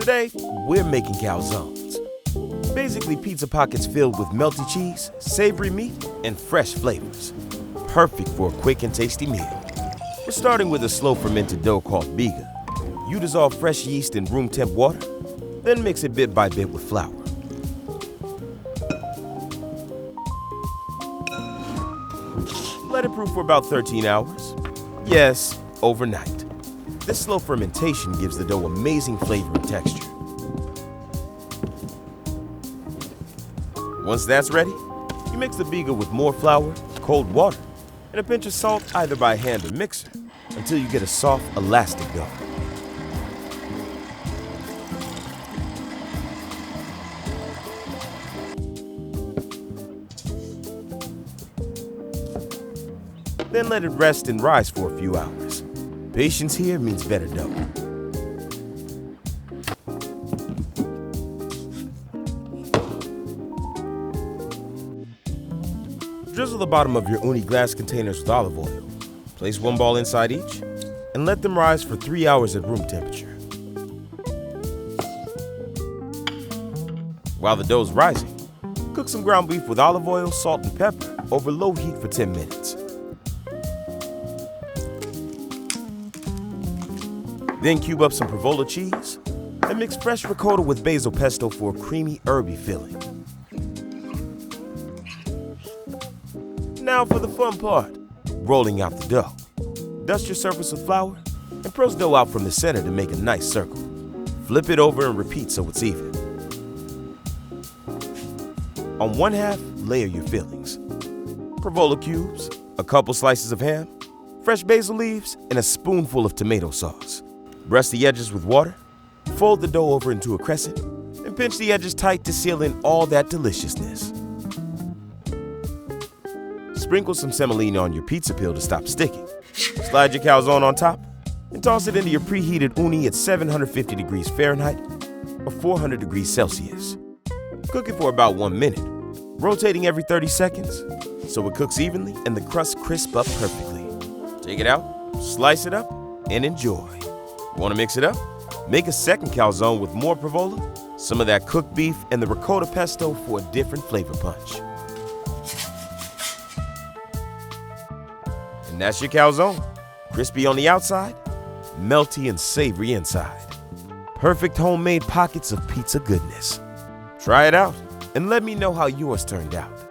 Today, we're making calzones. Basically pizza pockets filled with melty cheese, savory meat, and fresh flavors. Perfect for a quick and tasty meal. We're starting with a slow fermented dough called biga. You dissolve fresh yeast in room temp water, then mix it bit by bit with flour. Let it brew for about 13 hours. Yes, overnight. This slow fermentation gives the dough amazing flavor and texture. Once that's ready, you mix the biga with more flour, cold water, and a pinch of salt either by hand or mixer until you get a soft, elastic dough. Then let it rest and rise for a few hours. Patience here means better dough. Drizzle the bottom of your Ooni glass containers with olive oil. Place one ball inside each and let them rise for 3 hours at room temperature. While the dough's rising, cook some ground beef with olive oil, salt, and pepper over low heat for 10 minutes. Then cube up some provola cheese and mix fresh ricotta with basil pesto for a creamy, herby filling. Now for the fun part, rolling out the dough. Dust your surface with flour and press dough out from the center to make a nice circle. Flip it over and repeat so it's even. On one half, layer your fillings. Provola cubes, a couple slices of ham, fresh basil leaves, and a spoonful of tomato sauce. Brush the edges with water, fold the dough over into a crescent, and pinch the edges tight to seal in all that deliciousness. Sprinkle some semolina on your pizza peel to stop sticking. Slide your calzone on top and toss it into your preheated Ooni at 750 degrees Fahrenheit or 400 degrees Celsius. Cook it for about 1 minute, rotating every 30 seconds so it cooks evenly and the crust crisps up perfectly. Take it out, slice it up, and enjoy. Want to mix it up? Make a second calzone with more provola, some of that cooked beef, and the ricotta pesto for a different flavor punch. And that's your calzone. Crispy on the outside, melty and savory inside. Perfect homemade pockets of pizza goodness. Try it out and let me know how yours turned out.